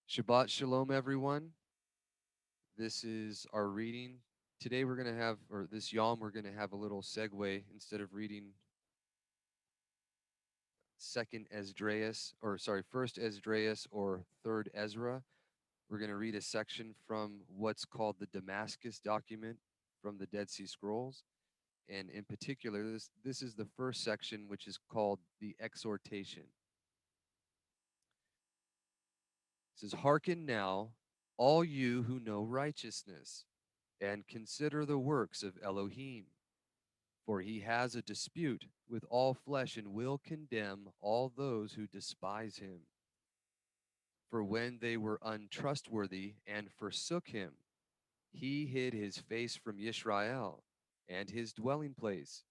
Shabbat Shalom, everyone. This is our reading. Today we're going to have, or this Yom, we're going to have a little segue. Instead of reading First Esdras or Third Ezra, we're going to read a section from what's called the Damascus Document from the Dead Sea Scrolls. And in particular, this is the first section, which is called the Exhortation. It says, "Hearken now, all you who know righteousness, and consider the works of Elohim. For he has a dispute with all flesh and will condemn all those who despise him. For when they were untrustworthy and forsook him, he hid his face from Yisrael and his dwelling place,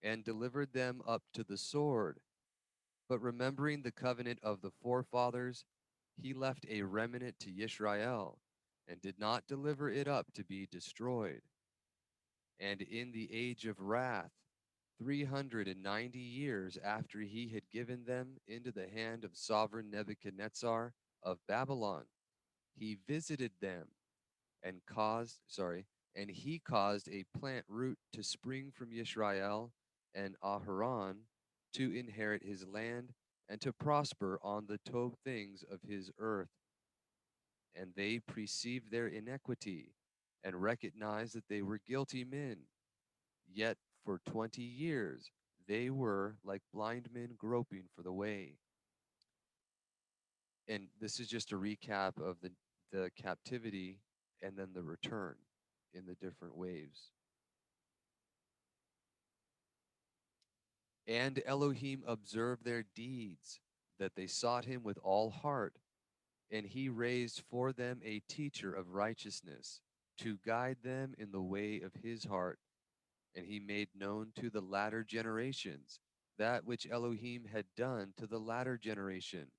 and delivered them up to the sword. But remembering the covenant of the forefathers, he left a remnant to Yisrael, and did not deliver it up to be destroyed. And in the age of wrath, 390 years after he had given them into the hand of sovereign Nebuchadnezzar of Babylon, he visited them and he caused a plant root to spring from Yisrael and Aharon to inherit his land and to prosper on the top things of his earth. And they perceived their iniquity and recognized that they were guilty men. Yet for 20 years they were like blind men groping for the way." And this is just a recap of the captivity and then the return in the different waves. "And Elohim observed their deeds, that they sought him with all heart, and he raised for them a teacher of righteousness, to guide them in the way of his heart. And he made known to the latter generations that which Elohim had done to the latter generation,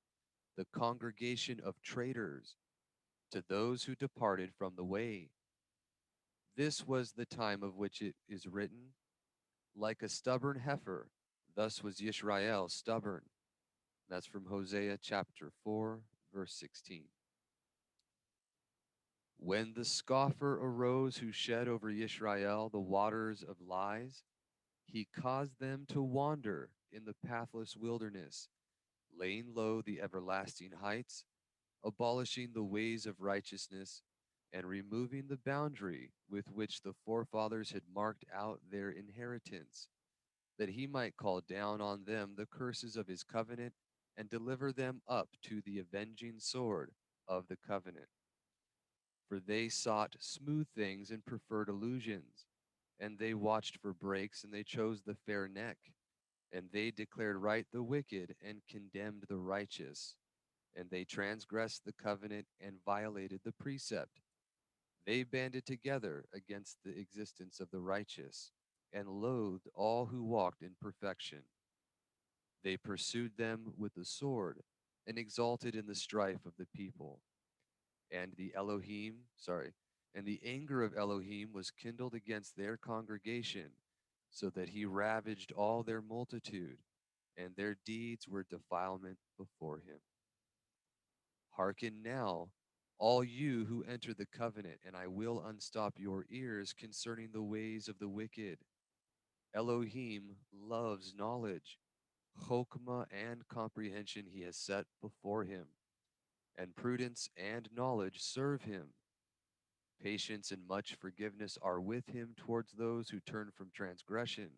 the congregation of traitors, to those who departed from the way. This was the time of which it is written, like a stubborn heifer, thus was Yisrael stubborn." That's from Hosea chapter 4, verse 16. "When the scoffer arose who shed over Yisrael the waters of lies, he caused them to wander in the pathless wilderness, laying low the everlasting heights, abolishing the ways of righteousness, and removing the boundary with which the forefathers had marked out their inheritance, that he might call down on them the curses of his covenant and deliver them up to the avenging sword of the covenant. For they sought smooth things and preferred illusions, and they watched for breaks, and they chose the fair neck, and they declared right the wicked and condemned the righteous, and they transgressed the covenant and violated the precept. They banded together against the existence of the righteous, and loathed all who walked in perfection. They pursued them with the sword, and exalted in the strife of the people. And the and the anger of Elohim was kindled against their congregation, so that he ravaged all their multitude, and their deeds were defilement before him. Hearken now, all you who enter the covenant, and I will unstop your ears concerning the ways of the wicked. Elohim loves knowledge, chokmah and comprehension he has set before him, and prudence and knowledge serve him. Patience and much forgiveness are with him towards those who turn from transgression,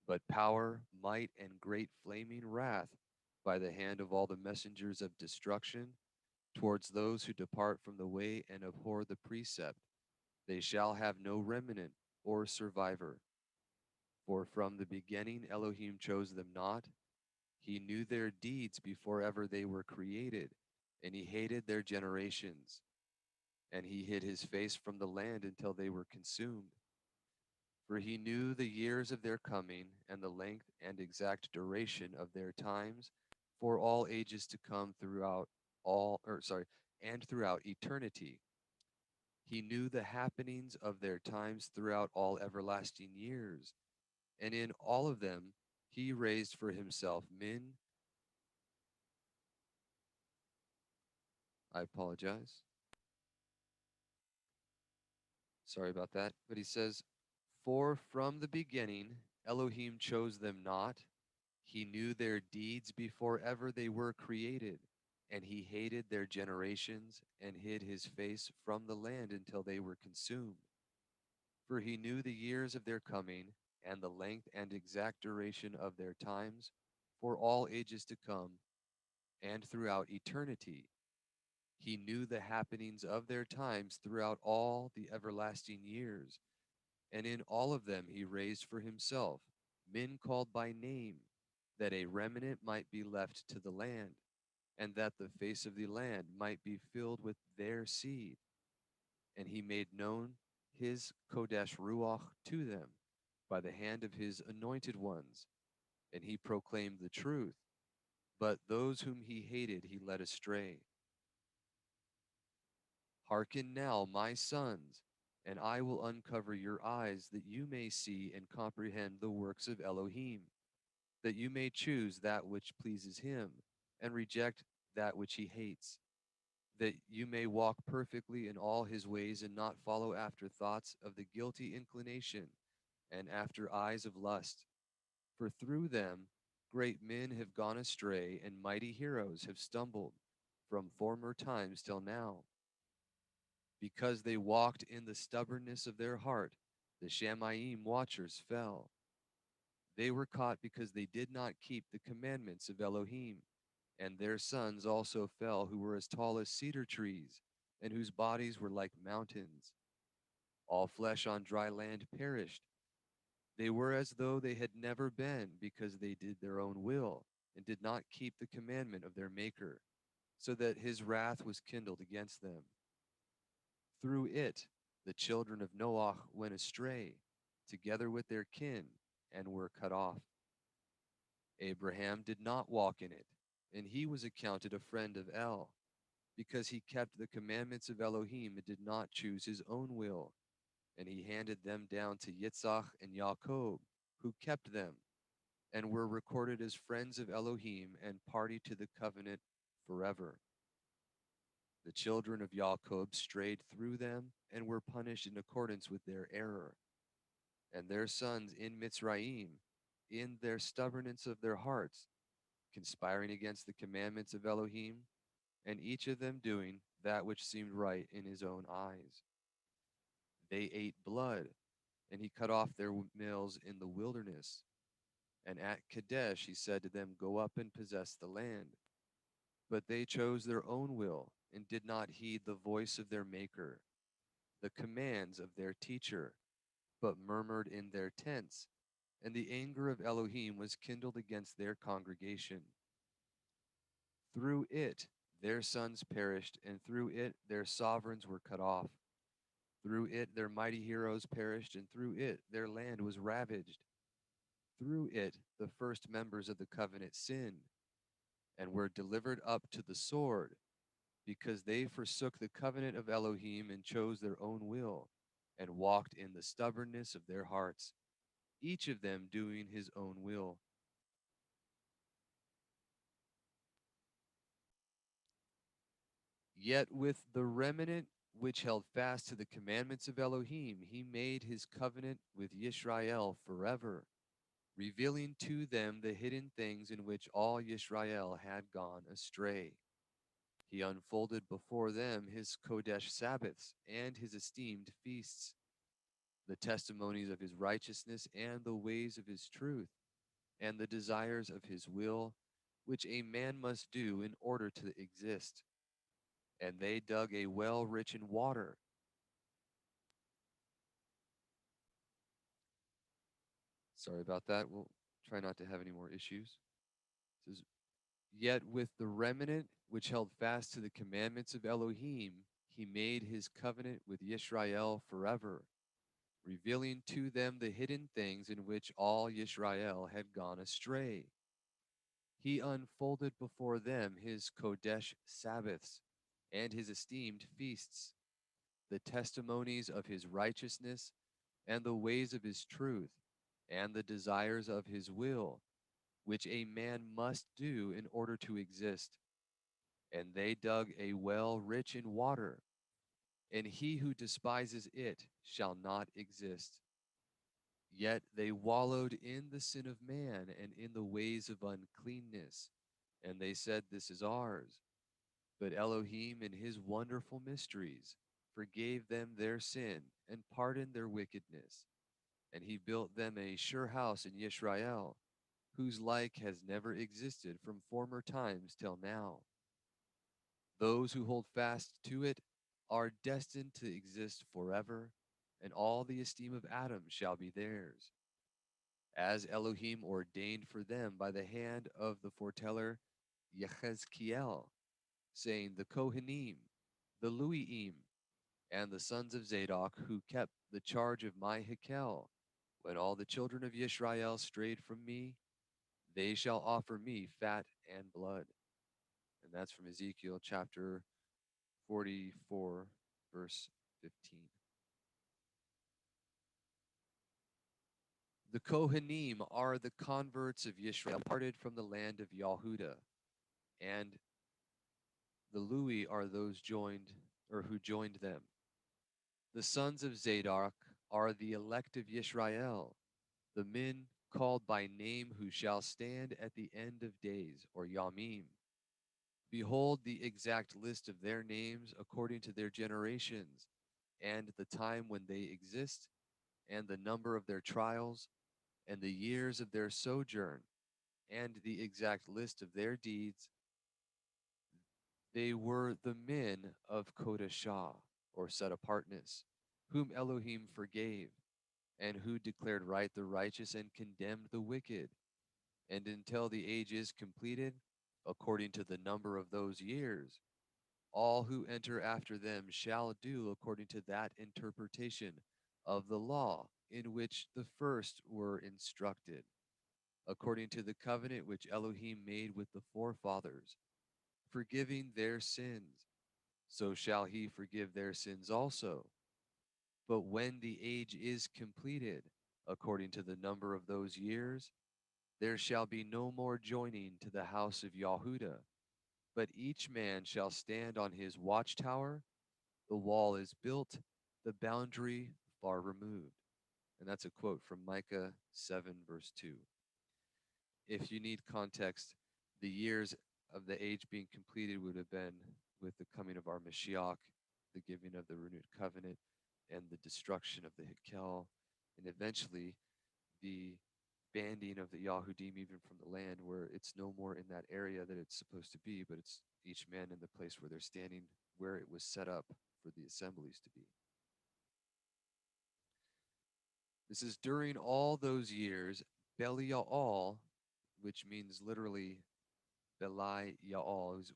but power, might, and great flaming wrath by the hand of all the messengers of destruction towards those who depart from the way and abhor the precept. They shall have no remnant or survivor. For from the beginning Elohim chose them not. He knew their deeds before ever they were created, and he hated their generations. And he hid his face from the land until they were consumed. For he knew the years of their coming, and the length and exact duration of their times, for all ages to come and throughout eternity. He knew the happenings of their times throughout all everlasting years, and in all of them he raised for himself men. I apologize. Sorry about that. But he says, "For from the beginning Elohim chose them not. He knew their deeds before ever they were created, and he hated their generations and hid his face from the land until they were consumed. For he knew the years of their coming, and the length and exact duration of their times, for all ages to come, and throughout eternity. He knew the happenings of their times throughout all the everlasting years, and in all of them he raised for himself men called by name, that a remnant might be left to the land, and that the face of the land might be filled with their seed. And he made known his Kodesh Ruach to them by the hand of his anointed ones, and he proclaimed the truth. But those whom he hated he led astray. Hearken now, my sons, and I will uncover your eyes, that you may see and comprehend the works of Elohim, that you may choose that which pleases him, and reject that which he hates, that you may walk perfectly in all his ways, and not follow after thoughts of the guilty inclination, and after eyes of lust. For through them great men have gone astray, and mighty heroes have stumbled from former times till now. Because they walked in the stubbornness of their heart, the Shamayim watchers fell. They were caught because they did not keep the commandments of Elohim, and their sons also fell, who were as tall as cedar trees, and whose bodies were like mountains. All flesh on dry land perished. They were as though they had never been, because they did their own will, and did not keep the commandment of their Maker, so that his wrath was kindled against them. Through it, the children of Noah went astray, together with their kin, and were cut off. Abraham did not walk in it, and he was accounted a friend of El, because he kept the commandments of Elohim and did not choose his own will, and he handed them down to Yitzhak and Jacob, who kept them, and were recorded as friends of Elohim and party to the covenant forever. The children of Jacob strayed through them and were punished in accordance with their error. And their sons in Mitzrayim, in their stubbornness of their hearts, conspiring against the commandments of Elohim, and each of them doing that which seemed right in his own eyes. They ate blood, and he cut off their males in the wilderness. And at Kadesh he said to them, "Go up and possess the land." But they chose their own will, and did not heed the voice of their Maker, the commands of their teacher, but murmured in their tents, and the anger of Elohim was kindled against their congregation. Through it their sons perished, and through it their sovereigns were cut off. Through it their mighty heroes perished, and through it their land was ravaged. Through it the first members of the covenant sinned, and were delivered up to the sword, because they forsook the covenant of Elohim and chose their own will, and walked in the stubbornness of their hearts, each of them doing his own will. Yet with the remnant which held fast to the commandments of Elohim, he made his covenant with Yisrael forever, revealing to them the hidden things in which all Yisrael had gone astray. He unfolded before them his Kodesh Sabbaths and his esteemed feasts, the testimonies of his righteousness and the ways of his truth, and the desires of his will, which a man must do in order to exist. And they dug a well rich in water. Sorry about that. We'll try not to have any more issues. It says, "Yet with the remnant which held fast to the commandments of Elohim, he made his covenant with Yisrael forever, revealing to them the hidden things in which all Yisrael had gone astray. He unfolded before them his Kodesh Sabbaths and his esteemed feasts, the testimonies of his righteousness and the ways of his truth, and the desires of his will, which a man must do in order to exist. and they dug a well rich in water, and he who despises it shall not exist. Yet they wallowed in the sin of man and in the ways of uncleanness, and they said, This is ours. But Elohim, in his wonderful mysteries, forgave them their sin and pardoned their wickedness. And he built them a sure house in Yisrael, whose like has never existed from former times till now. Those who hold fast to it are destined to exist forever, and all the esteem of Adam shall be theirs, as Elohim ordained for them by the hand of the foreteller Yechezkiel, saying, The Kohanim, the Luiim, and the sons of Zadok, who kept the charge of my Hekel, when all the children of Yisrael strayed from me, they shall offer me fat and blood. And that's from Ezekiel chapter 44, verse 15. The Kohanim are the converts of Yisrael, parted from the land of Yahuda, and the Lui are those joined or who joined them. The sons of Zadok are the elect of Yisrael, the men called by name who shall stand at the end of days, or Yamim. Behold the exact list of their names according to their generations, and the time when they exist, and the number of their trials, and the years of their sojourn, and the exact list of their deeds. They were the men of Kodashah, or set apartness, whom Elohim forgave, and who declared right the righteous and condemned the wicked. And until the age is completed, according to the number of those years, all who enter after them shall do according to that interpretation of the law in which the first were instructed, according to the covenant which Elohim made with the forefathers, forgiving their sins. So shall he forgive their sins also. But when the age is completed, according to the number of those years, there shall be no more joining to the house of Yahudah, but each man shall stand on his watchtower. The wall is built, the boundary far removed. And that's a quote from Micah 7, verse 2. If you need context, the years of the age being completed would have been with the coming of our Mashiach, the giving of the renewed covenant, and the destruction of the Hikkel, and eventually the banding of the Yahudim even from the land, where it's no more in that area that it's supposed to be, but it's each man in the place where they're standing, where it was set up for the assemblies to be. This is during all those years, Belial, which means literally Belai Ya'al, is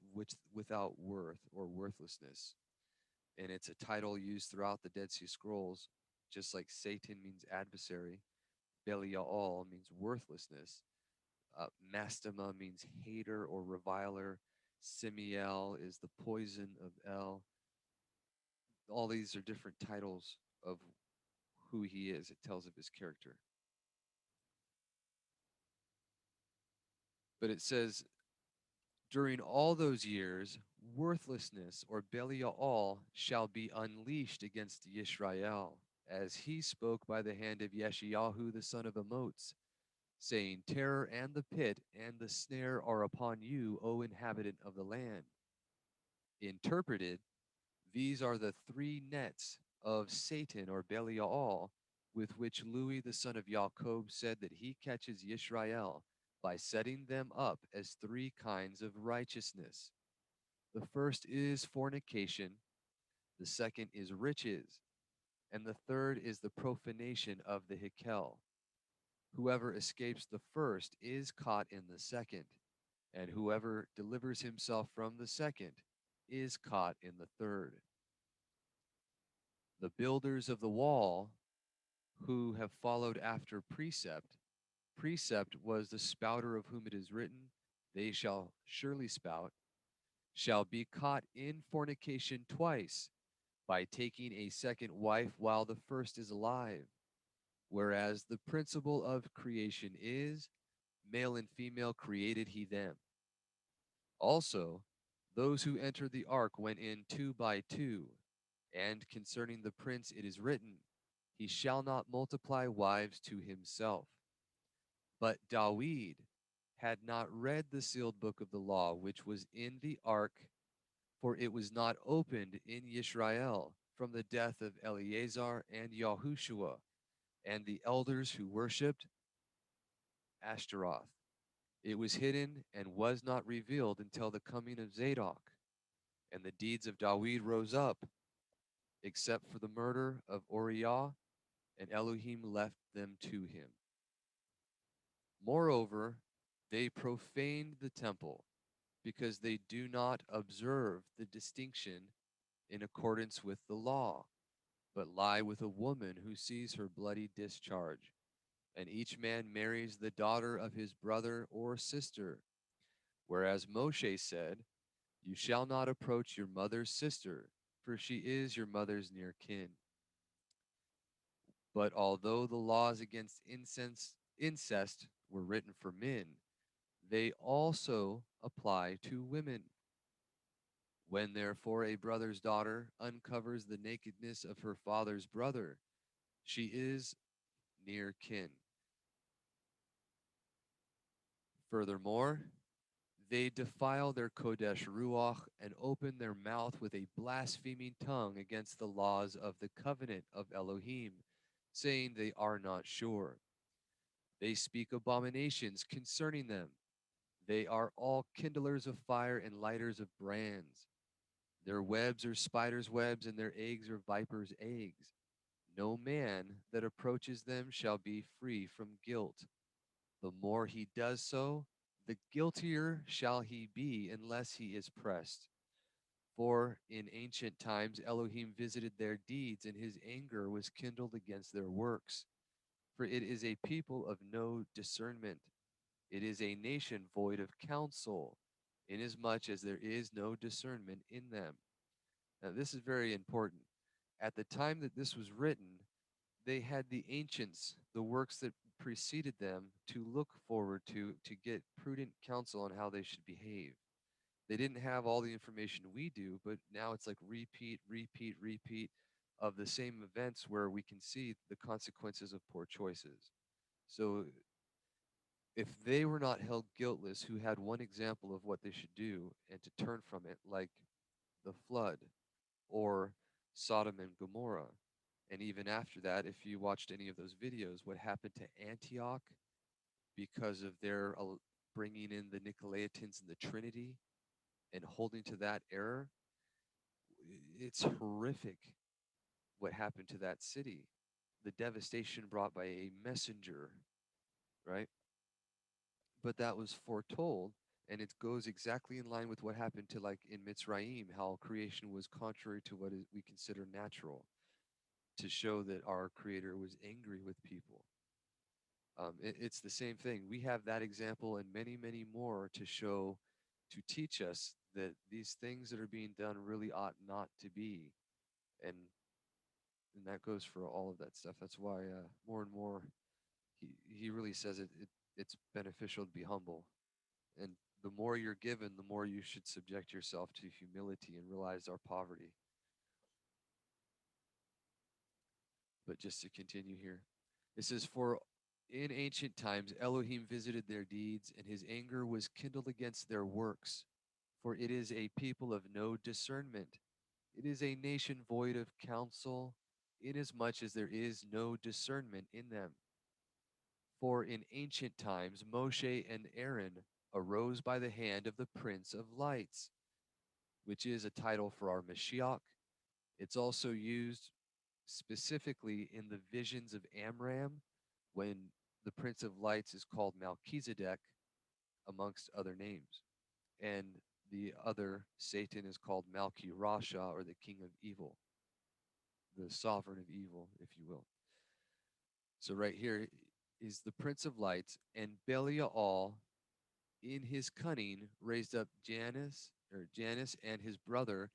without worth or worthlessness. And it's a title used throughout the Dead Sea Scrolls, just like Satan means adversary. Belial means worthlessness. Mastema means hater or reviler. Simiel is the poison of El. All these are different titles of who he is. It tells of his character. But it says, during all those years, worthlessness or Belial shall be unleashed against Yisrael, as he spoke by the hand of Yeshayahu the son of Amoz, saying, Terror and the pit and the snare are upon you, O inhabitant of the land. Interpreted, these are the three nets of Satan or Belial, with which Louis the son of Jacob said that he catches Yisrael by setting them up as three kinds of righteousness. The first is fornication, the second is riches, and the third is the profanation of the Hikkel. Whoever escapes the first is caught in the second, and whoever delivers himself from the second is caught in the third. The builders of the wall, who have followed after precept, precept was the spouter of whom it is written, they shall surely spout, shall be caught in fornication twice, by taking a second wife while the first is alive. Whereas the principle of creation is, male and female created he them. Also, Those who entered the ark went in 2 by 2. And concerning the prince it is written, he shall not multiply wives to himself. But Dawid had not read the sealed book of the law which was in the ark, for it was not opened in Yisrael from the death of Eleazar and Yahushua and the elders who worshipped Ashtaroth. It was hidden and was not revealed until the coming of Zadok. And the deeds of Dawid rose up, except for the murder of Uriah, and Elohim left them to him. Moreover, they profaned the temple, because they do not observe the distinction in accordance with the law, but lie with a woman who sees her bloody discharge. And each man marries the daughter of his brother or sister. Whereas Moshe said, you shall not approach your mother's sister, for she is your mother's near kin. But although the laws against incest were written for men, they also apply to women. When therefore a brother's daughter uncovers the nakedness of her father's brother, she is near kin. Furthermore, they defile their Kodesh Ruach and open their mouth with a blaspheming tongue against the laws of the covenant of Elohim, saying they are not sure. They speak abominations concerning them. They are all kindlers of fire and lighters of brands. Their webs are spiders' webs, and their eggs are vipers' eggs. No man that approaches them shall be free from guilt. The more he does so, the guiltier shall he be unless he is pressed. For in ancient times Elohim visited their deeds, and his anger was kindled against their works. For it is a people of no discernment. It is a nation void of counsel, inasmuch as there is no discernment in them. Now, this is very important. At the time that this was written, they had the ancients, the works that preceded them, to look forward to get prudent counsel on how they should behave. They didn't have all the information we do, but now it's like repeat of the same events where we can see the consequences of poor choices. So if they were not held guiltless, who had one example of what they should do and to turn from it, like the flood or Sodom and Gomorrah. And even after that, if you watched any of those videos, what happened to Antioch because of their bringing in the Nicolaitans and the Trinity and holding to that error, it's horrific what happened to that city. The devastation brought by a messenger, right? But that was foretold, and it goes exactly in line with what happened to, like, in Mitzrayim, how creation was contrary to what we consider natural, to show that our Creator was angry with people. It's the same thing. We have that example and many more to show, to teach us that these things that are being done really ought not to be. And that goes for all of that stuff. That's why more and more he really says it's beneficial to be humble. And the more you're given, the more you should subject yourself to humility and realize our poverty. But just to continue here, it says, for in ancient times Elohim visited their deeds, and his anger was kindled against their works. For it is a people of no discernment. It is a nation void of counsel, inasmuch as there is no discernment in them. For in ancient times Moshe and Aaron arose by the hand of the Prince of Lights, which is a title for our Mashiach. It's also used specifically in the visions of Amram, when the Prince of Lights is called Melchizedek, amongst other names. And the other, Satan, is called Malki Rasha, or the king of evil, the sovereign of evil, if you will. So right here is the Prince of Lights, and Belial in his cunning raised up Janus and his brother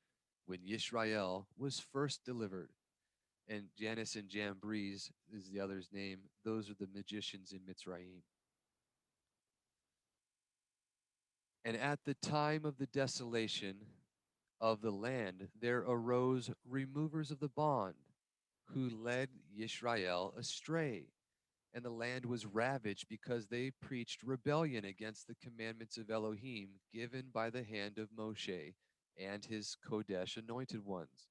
when Yisrael was first delivered. And Janus and Jambres is the other's name. Those are the magicians in Mitzrayim. And at the time of the desolation of the land, there arose removers of the bond, who led Yisrael astray. And the land was ravaged because they preached rebellion against the commandments of Elohim given by the hand of Moshe and his Kodesh anointed ones,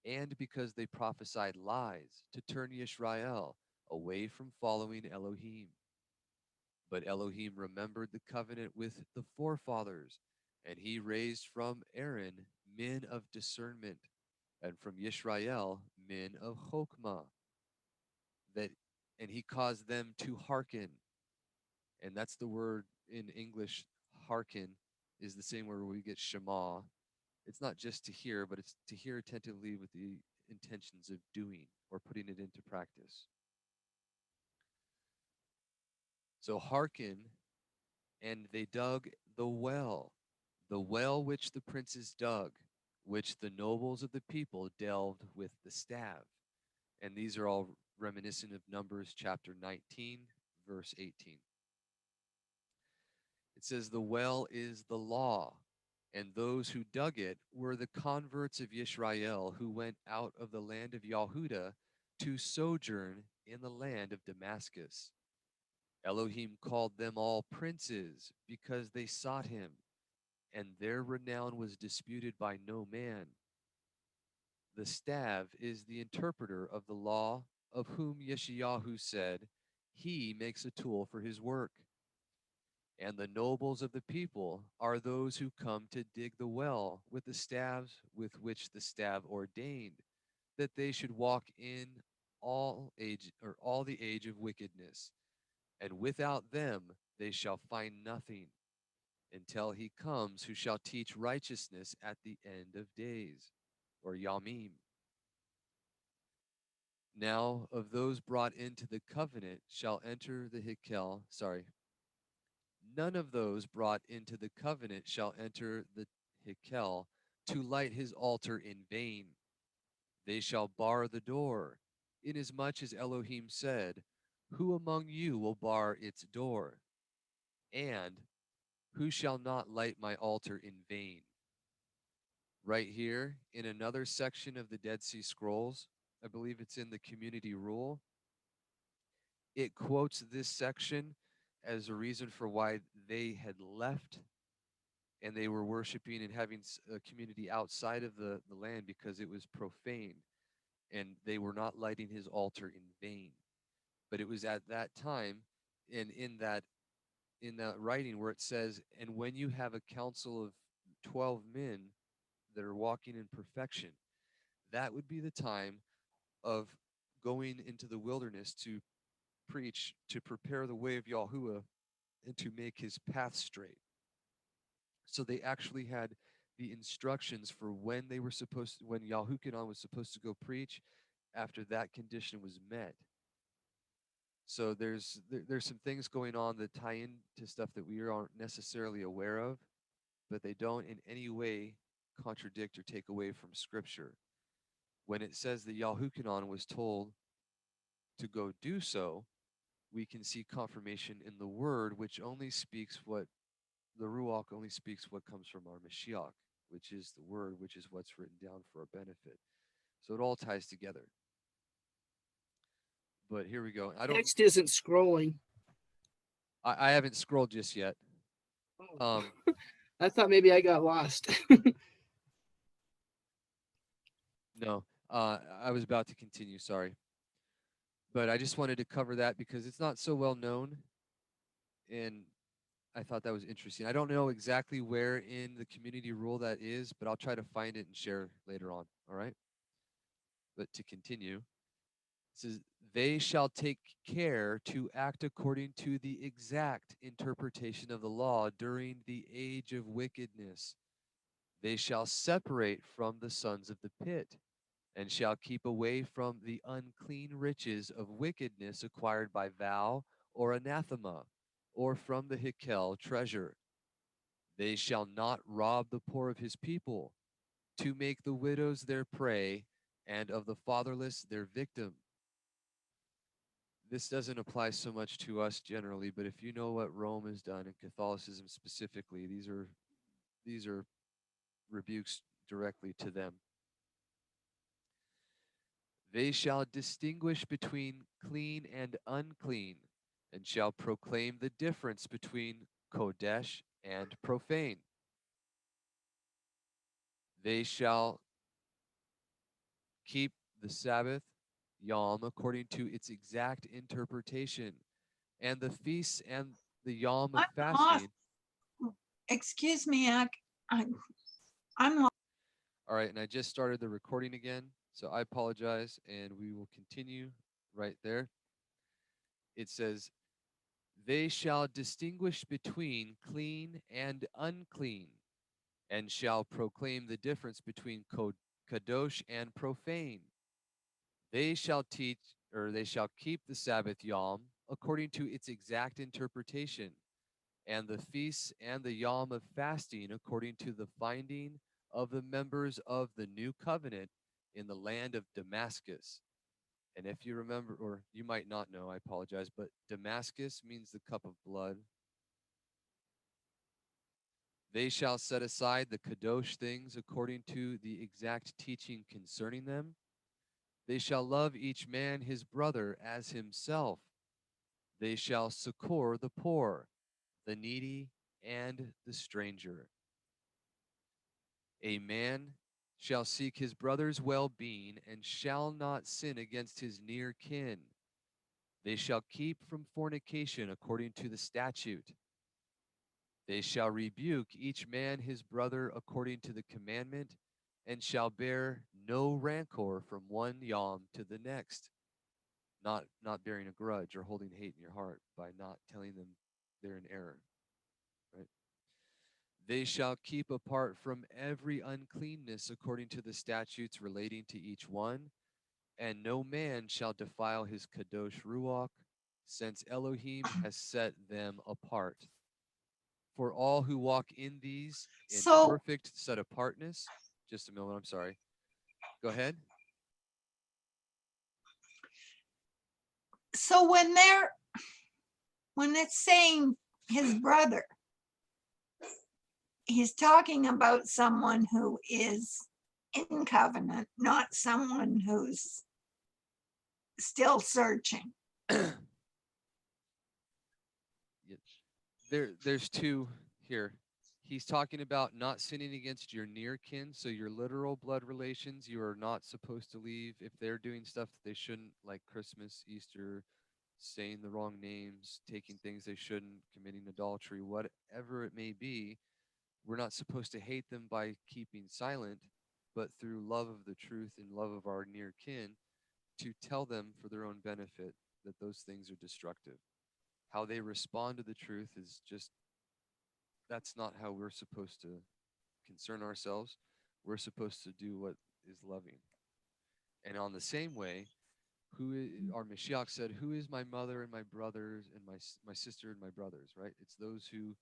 and because they prophesied lies to turn Yisrael away from following Elohim. But Elohim remembered the covenant with the forefathers, and he raised from Aaron men of discernment, and from Yisrael men of Chokmah, that and he caused them to hearken. And that's the word in English, hearken, is the same word where we get Shema. It's not just to hear, but it's to hear attentively with the intentions of doing or putting it into practice. So hearken, and they dug the well which the princes dug, which the nobles of the people delved with the staff. And these are all reminiscent of Numbers chapter 19, verse 18. It says, the well is the law, and those who dug it were the converts of Yisrael who went out of the land of Yahudah to sojourn in the land of Damascus. Elohim called them all princes because they sought him, and their renown was disputed by no man. The staff is the interpreter of the law, of whom Yeshayahu said, he makes a tool for his work. And the nobles of the people are those who come to dig the well with the staves with which the staff ordained, that they should walk in all the age of wickedness. And without them they shall find nothing, until he comes who shall teach righteousness at the end of days, or Yamim. Now of those brought into the covenant shall enter the Hikkel, none of those brought into the covenant shall enter the Hikkel to light his altar in vain. They shall bar the door, inasmuch as Elohim said, who among you will bar its door? And who shall not light my altar in vain? Right here in another section of the Dead Sea Scrolls, I believe it's in the community rule, it quotes this section as a reason for why they had left and they were worshiping and having a community outside of the land because it was profane and they were not lighting his altar in vain. But it was at that time and in that writing where it says, and when you have a council of 12 men that are walking in perfection, that would be the time of going into the wilderness to preach, to prepare the way of Yahuwah and to make his path straight. So they actually had the instructions for when they were supposed to, when Yahukanan was supposed to go preach after that condition was met. So there's some things going on that tie into stuff that we aren't necessarily aware of, but they don't in any way contradict or take away from Scripture. When it says that Yahukanan was told to go do so, we can see confirmation in the Word, which only speaks what the Ruach only speaks what comes from our Mashiach, which is the Word, which is what's written down for our benefit. So it all ties together. But here we go. Text isn't scrolling. I haven't scrolled just yet. Oh. I thought maybe I got lost. No, I was about to continue. Sorry, but I just wanted to cover that because it's not so well known, and I thought that was interesting. I don't know exactly where in the community rule that is, but I'll try to find it and share later on. All right. But to continue, it says, they shall take care to act according to the exact interpretation of the law during the age of wickedness. They shall separate from the sons of the pit, and shall keep away from the unclean riches of wickedness acquired by vow or anathema, or from the Hikkel treasure. They shall not rob the poor of his people, to make the widows their prey, and of the fatherless their victim. this doesn't apply so much to us generally, but if you know what Rome has done and Catholicism specifically, these are rebukes directly to them. They shall distinguish between clean and unclean, and shall proclaim the difference between Kodesh and profane. They shall keep the Sabbath, Yom, according to its exact interpretation, and the feasts and the Yom of I'm lost. fasting. Excuse me, I'm, I'm lost. All right, and I just started the recording again, so I apologize, and we will continue right there. It says, they shall distinguish between clean and unclean, and shall proclaim the difference between kadosh and profane. They shall teach, or they shall keep the Sabbath Yom according to its exact interpretation, and the feasts and the Yom of fasting according to the finding of the members of the new covenant in the land of Damascus. And if you remember, or you might not know, I apologize, but Damascus means the cup of blood. They shall set aside the kadosh things according to the exact teaching concerning them. They shall love each man his brother as himself. They shall succor the poor, the needy, and the stranger. A man shall seek his brother's well being and shall not sin against his near kin. They shall keep from fornication according to the statute. They shall rebuke each man his brother according to the commandment, and shall bear no rancor from one yom to the next, not bearing a grudge or holding hate in your heart by not telling them they're in error. Right? They shall keep apart from every uncleanness according to the statutes relating to each one, and no man shall defile his kadosh ruach, since Elohim has set them apart. For all who walk in these in So, perfect set apartness. Just a moment, I'm sorry. Go ahead. so when it's saying his brother, he's talking about someone who is in covenant, not someone who's still searching. There's two here. He's talking about not sinning against your near kin, so your literal blood relations. You are not supposed to leave if they're doing stuff that they shouldn't, like Christmas, Easter, saying the wrong names, taking things they shouldn't, committing adultery, whatever it may be. We're not supposed to hate them by keeping silent, but through love of the truth and love of our near kin, to tell them for their own benefit that those things are destructive. How they respond to the truth is just, that's not how we're supposed to concern ourselves. We're supposed to do what is loving. And on the same way, our Mashiach said, "Who is my mother and my brothers and my sister and my brothers?" Right? It's those who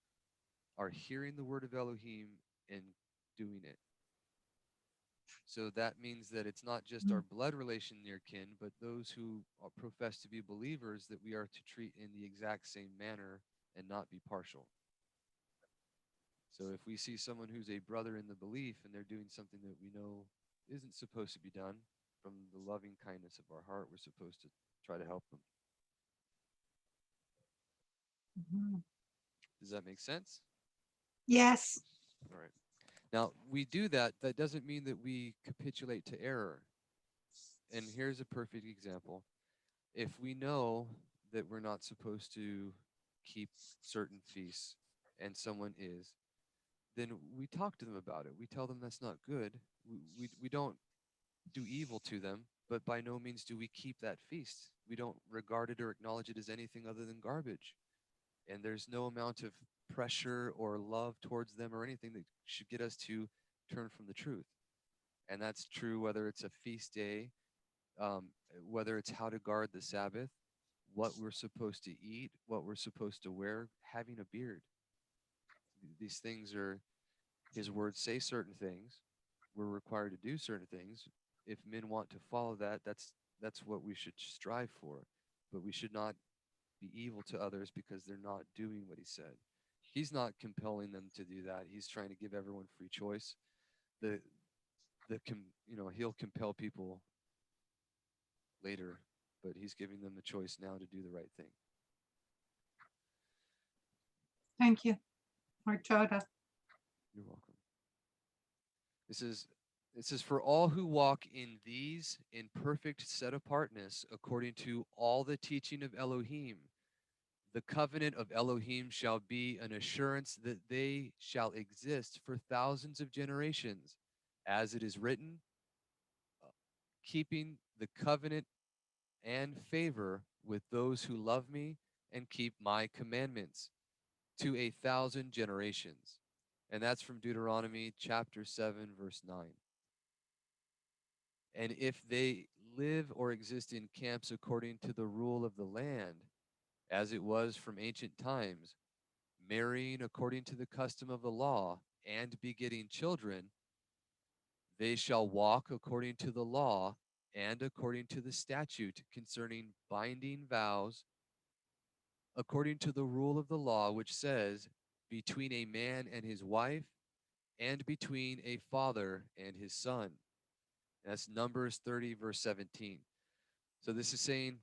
are hearing the word of Elohim and doing it. So that means that it's not just our blood relation near kin, but those who profess to be believers that we are to treat in the exact same manner and not be partial. So if we see someone who's a brother in the belief and they're doing something that we know isn't supposed to be done, from the loving kindness of our heart, we're supposed to try to help them. Does that make sense? Yes. All right. Now, we do that. That doesn't mean that we capitulate to error. And here's a perfect example. If we know that we're not supposed to keep certain feasts and someone is, then we talk to them about it. We tell them that's not good. We don't do evil to them, but by no means do we keep that feast. We don't regard it or acknowledge it as anything other than garbage. And there's no amount of pressure or love towards them or anything that should get us to turn from the truth. And that's true whether it's a feast day, um, whether it's how to guard the Sabbath, what we're supposed to eat, what we're supposed to wear, having a beard. These things are, his words say certain things. We're required to do certain things. If men want to follow that, that's what we should strive for. but we should not be evil to others because they're not doing what he said. He's not compelling them to do that. He's trying to give everyone free choice. The he'll compel people later, but he's giving them the choice now to do the right thing. Thank you. Archada. You're welcome. It says, for all who walk in these in perfect set apartness, according to all the teaching of Elohim, the covenant of Elohim shall be an assurance that they shall exist for thousands of generations, as it is written, keeping the covenant and favor with those who love me and keep my commandments to 1,000 generations. And that's from Deuteronomy chapter 7, verse 9. And if they live or exist in camps according to the rule of the land, as it was from ancient times, marrying according to the custom of the law and begetting children, they shall walk according to the law and according to the statute concerning binding vows, according to the rule of the law, which says, between a man and his wife, and between a father and his son. That's Numbers 30, verse 17. So this is saying,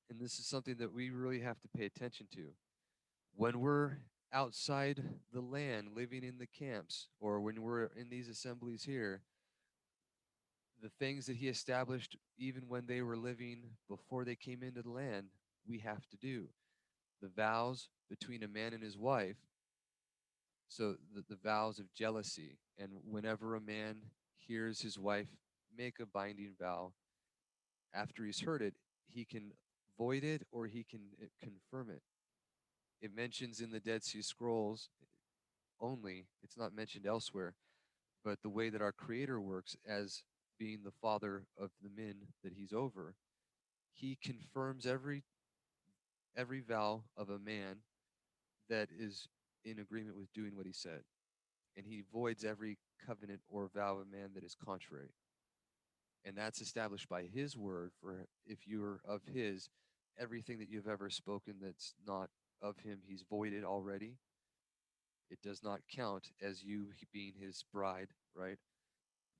and this is something that we really have to pay attention to. When we're outside the land, living in the camps, or when we're in these assemblies here, the things that he established even when they were living before they came into the land, we have to do. The vows between a man and his wife, so the vows of jealousy. And whenever a man hears his wife make a binding vow, after he's heard it, he can void it or he can confirm it. It mentions in the Dead Sea Scrolls only, it's not mentioned elsewhere, but the way that our Creator works as being the father of the men that he's over, he confirms every vow of a man that is in agreement with doing what he said. And he voids every covenant or vow of man that is contrary. And that's established by his word. For if you're of his, everything that you've ever spoken that's not of him, he's voided already. It does not count as you being his bride, right?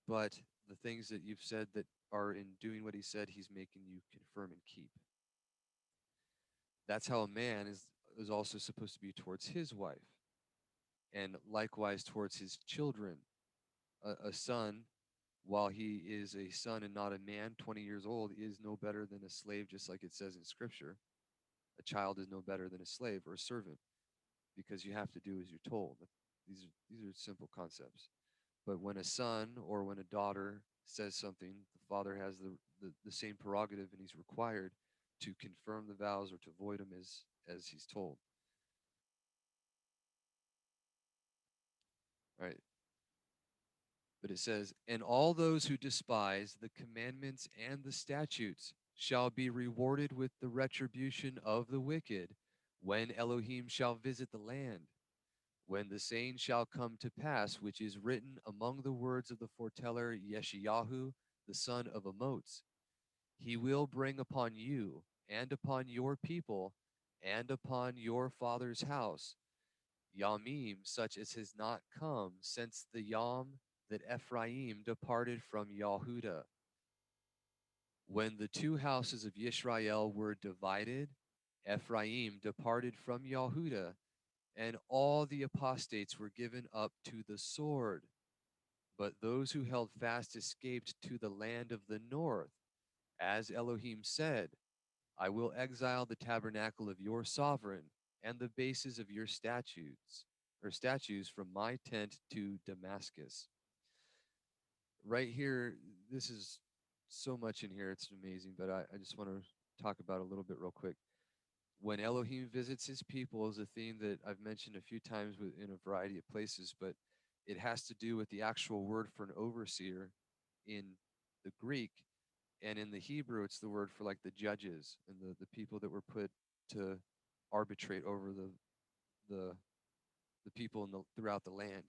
But the things that you've said that are in doing what he said, he's making you confirm and keep. That's how a man is also supposed to be towards his wife, and likewise towards his children. A son, while he is a son and not a man, 20 years old, is no better than a slave, just like it says in Scripture. A child is no better than a slave or a servant, because you have to do as you're told. These are simple concepts. But when a son or when a daughter says something, the father has the same prerogative, and he's required to confirm the vows or to void them as he's told. All right. But it says, and all those who despise the commandments and the statutes shall be rewarded with the retribution of the wicked when Elohim shall visit the land, when the saying shall come to pass, which is written among the words of the foreteller Yeshayahu, the son of Amoz. He will bring upon you and upon your people and upon your father's house Yamim, such as has not come since the Yam that Ephraim departed from Yahudah. When the two houses of Yisrael were divided, Ephraim departed from Yahudah, and all the apostates were given up to the sword. But those who held fast escaped to the land of the north. As Elohim said, I will exile the tabernacle of your sovereign and the bases of your statues from my tent to Damascus. Right here, this is so much in here, it's amazing, but I just want to talk about a little bit real quick. When Elohim visits his people is a theme that I've mentioned a few times in a variety of places, but it has to do with the actual word for an overseer in the Greek. And in the Hebrew, it's the word for like the judges and the people that were put to arbitrate over the people throughout the land.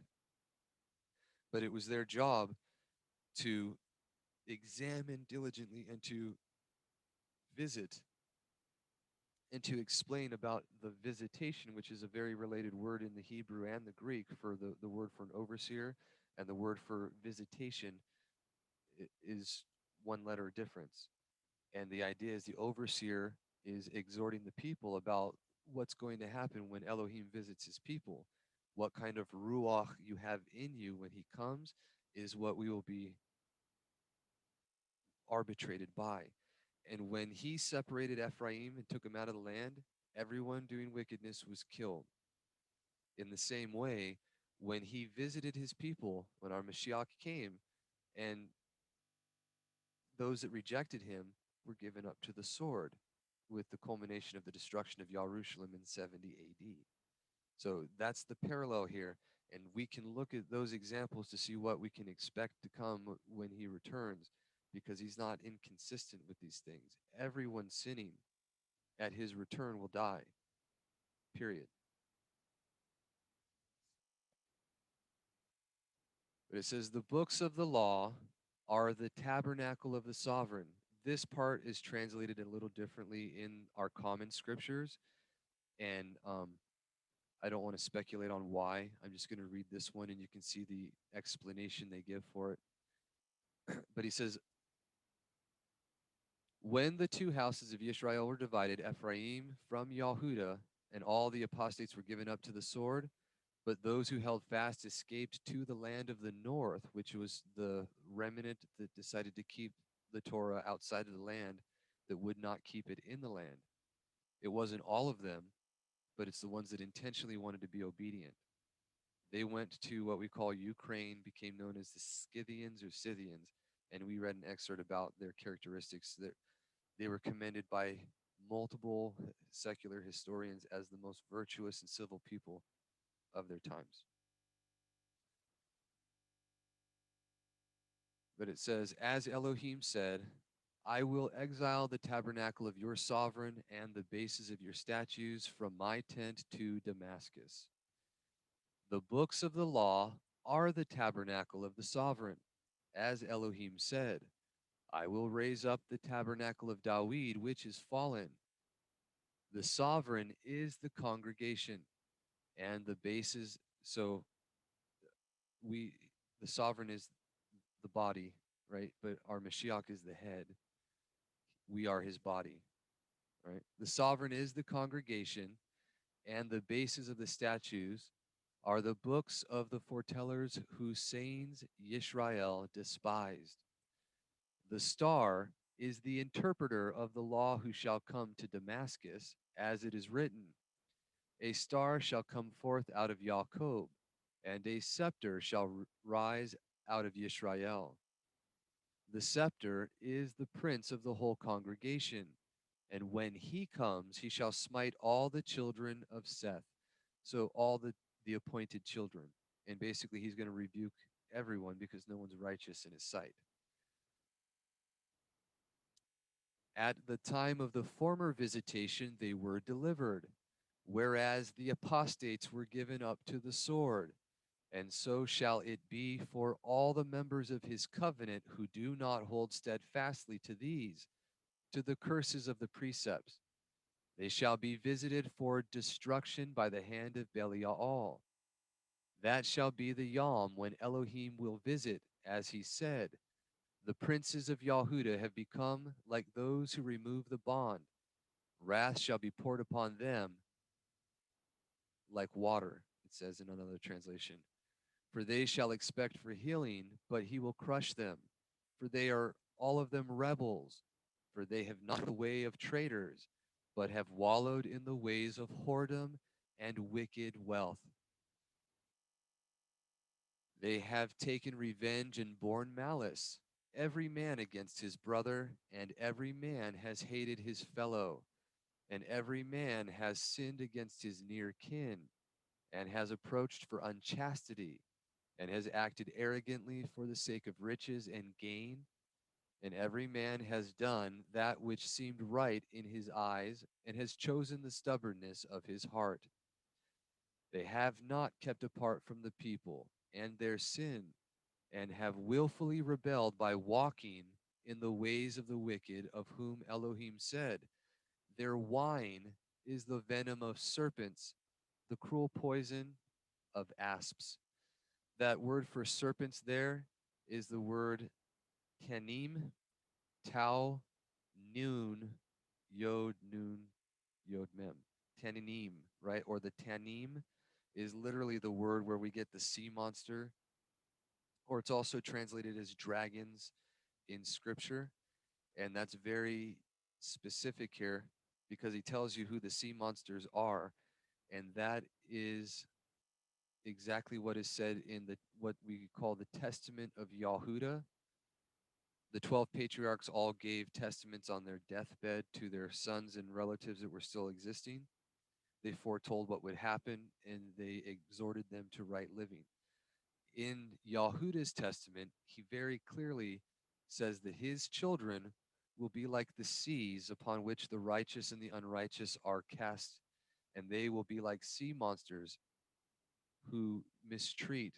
But it was their job to examine diligently and to visit and to explain about the visitation, which is a very related word in the Hebrew and the Greek for the word for an overseer, and the word for visitation is one letter difference. And the idea is the overseer is exhorting the people about what's going to happen when Elohim visits his people. What kind of ruach you have in you when he comes is what we will be arbitrated by. And when he separated Ephraim and took him out of the land, everyone doing wickedness was killed. In the same way, when he visited his people, when our Mashiach came, and those that rejected him were given up to the sword, with the culmination of the destruction of Jerusalem in 70 AD. So that's the parallel here. And we can look at those examples to see what we can expect to come when he returns, because he's not inconsistent with these things. Everyone sinning at his return will die, period. But it says, the books of the law are the tabernacle of the sovereign. This part is translated a little differently in our common scriptures. And I don't want to speculate on why. I'm just going to read this one and you can see the explanation they give for it. But he says, when the two houses of Israel were divided, Ephraim from Yehuda, and all the apostates were given up to the sword, but those who held fast escaped to the land of the north, which was the remnant that decided to keep the Torah outside of the land, that would not keep it in the land. It wasn't all of them, but it's the ones that intentionally wanted to be obedient. They went to what we call Ukraine, became known as the Scythians or Scythians, and we read an excerpt about their characteristics. They were commended by multiple secular historians as the most virtuous and civil people of their times. But it says, as Elohim said, I will exile the tabernacle of your sovereign and the bases of your statues from my tent to Damascus. The books of the law are the tabernacle of the sovereign, as Elohim said, I will raise up the tabernacle of Dawid, which is fallen. The sovereign is the congregation, and the bases. So the sovereign is the body, right? But our Mashiach is the head. We are his body, right? The sovereign is the congregation, and the bases of the statues are the books of the foretellers whose sayings Yisrael despised. The star is the interpreter of the law who shall come to Damascus, as it is written, a star shall come forth out of Jacob, and a scepter shall rise out of Yisrael. The scepter is the prince of the whole congregation, and when he comes, he shall smite all the children of Seth. So all the appointed children. And basically he's going to rebuke everyone because no one's righteous in his sight. At the time of the former visitation, they were delivered, whereas the apostates were given up to the sword. And so shall it be for all the members of his covenant who do not hold steadfastly to these, to the curses of the precepts. They shall be visited for destruction by the hand of Belial. That shall be the Yom when Elohim will visit, as he said, the princes of Yehuda have become like those who remove the bond. Wrath shall be poured upon them like water, it says in another translation. For they shall expect for healing, but he will crush them. For they are all of them rebels. For they have not the way of traitors, but have wallowed in the ways of whoredom and wicked wealth. They have taken revenge and borne malice, every man against his brother, and every man has hated his fellow, and every man has sinned against his near kin, and has approached for unchastity, and has acted arrogantly for the sake of riches and gain, and every man has done that which seemed right in his eyes, and has chosen the stubbornness of his heart. They have not kept apart from the people, and their sin, and have willfully rebelled by walking in the ways of the wicked, of whom Elohim said, their wine is the venom of serpents, the cruel poison of asps. That word for serpents there is the word tanim, tau, noon, noon, mem. Tananim, right? Or the tanim is literally the word where we get the sea monster, or it's also translated as dragons in scripture. And that's very specific here because he tells you who the sea monsters are. And that is exactly what is said in the what we call the Testament of Yahuda. The 12 patriarchs all gave testaments on their deathbed to their sons and relatives that were still existing. They foretold what would happen and they exhorted them to right living. In Yahuda's testament, he very clearly says that his children will be like the seas upon which the righteous and the unrighteous are cast, and they will be like sea monsters who mistreat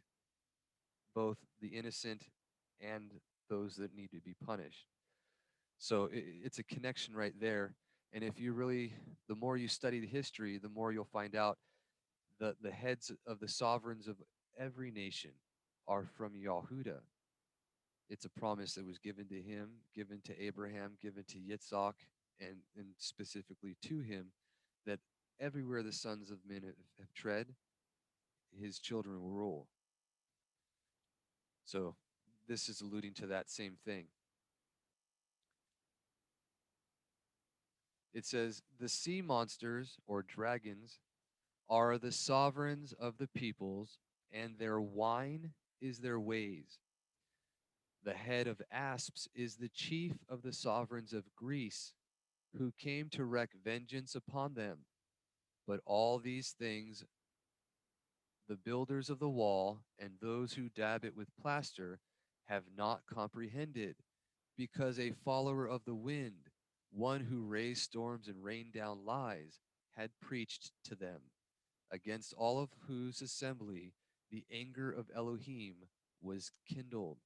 both the innocent and those that need to be punished. So it's a connection right there. And if you really, the more you study the history, the more you'll find out the heads of the sovereigns of every nation are from Yahuda. It's a promise that was given to him, given to Abraham, given to Yitzhak, and specifically to him, that everywhere the sons of men have tread, his children will rule. So this is alluding to that same thing. It says, the sea monsters or dragons are the sovereigns of the peoples, and their wine is their ways. The head of asps is the chief of the sovereigns of Greece, who came to wreak vengeance upon them. But all these things, the builders of the wall and those who dab it with plaster have not comprehended, because a follower of the wind, one who raised storms and rained down lies, had preached to them, against all of whose assembly the anger of Elohim was kindled.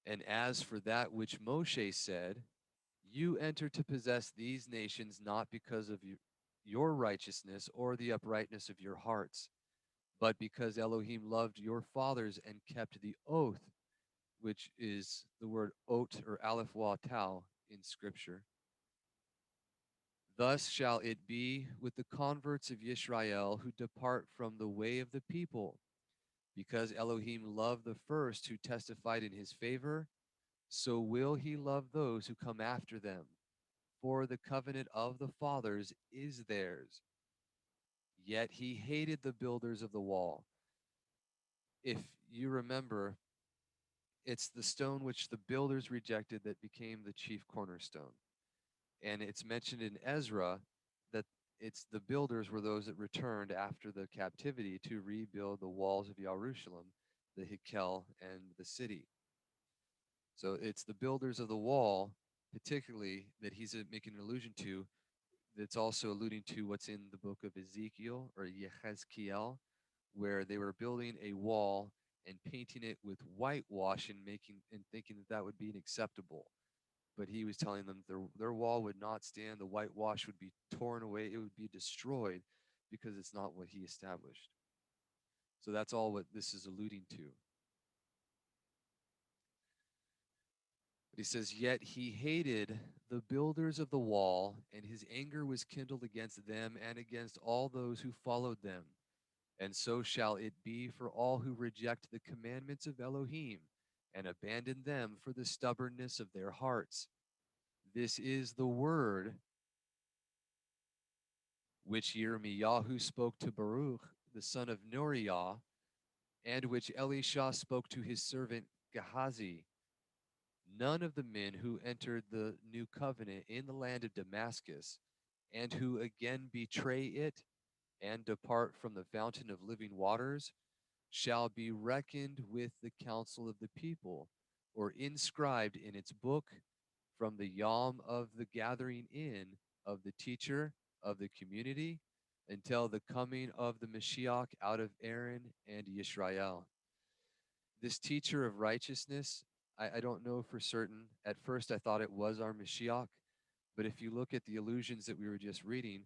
And as for that which Moshe said, you enter to possess these nations not because of your righteousness or the uprightness of your hearts, but because Elohim loved your fathers and kept the oath, which is the word ot or aleph wa tau in scripture. Thus shall it be with the converts of Yisrael who depart from the way of the people, because Elohim loved the first who testified in his favor, so will he love those who come after them. For the covenant of the fathers is theirs. Yet he hated the builders of the wall. If you remember, it's the stone which the builders rejected that became the chief cornerstone. And it's mentioned in Ezra that it's the builders were those that returned after the captivity to rebuild the walls of Jerusalem, the Hikkel, and the city. So it's the builders of the wall, particularly, that he's making an allusion to, that's also alluding to what's in the book of Ezekiel or Yehezkiel, where they were building a wall and painting it with whitewash and thinking that that would be acceptable. But he was telling them their wall would not stand, the whitewash would be torn away, it would be destroyed because it's not what he established. So that's all what this is alluding to. But he says, yet he hated the builders of the wall, and his anger was kindled against them and against all those who followed them. And so shall it be for all who reject the commandments of Elohim and abandon them for the stubbornness of their hearts. This is the word which Yirmiyahu spoke to Baruch, the son of Neriah, and which Elisha spoke to his servant Gehazi. None of the men who entered the new covenant in the land of Damascus, and who again betray it and depart from the fountain of living waters, shall be reckoned with the council of the people, or inscribed in its book from the yom of the gathering in of the teacher of the community until the coming of the Mashiach out of Aaron and Yisrael. This teacher of righteousness, I don't know for certain. At first I thought it was our Mashiach, But if you look at the allusions that we were just reading,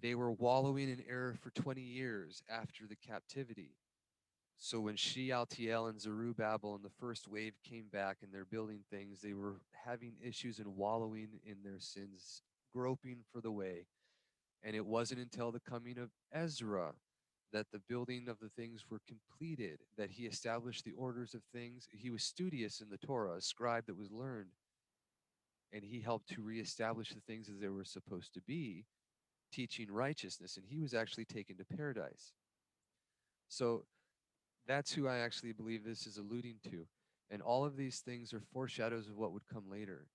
they were wallowing in error for 20 years after the captivity. So when Shealtiel and Zerubbabel and the first wave came back and they're building things, they were having issues and wallowing in their sins, groping for the way. And it wasn't until the coming of Ezra that the building of the things were completed, that he established the orders of things. He was studious in the Torah, a scribe that was learned, and he helped to reestablish the things as they were supposed to be, teaching righteousness, and he was actually taken to paradise. So that's who I actually believe this is alluding to. And all of these things are foreshadows of what would come later.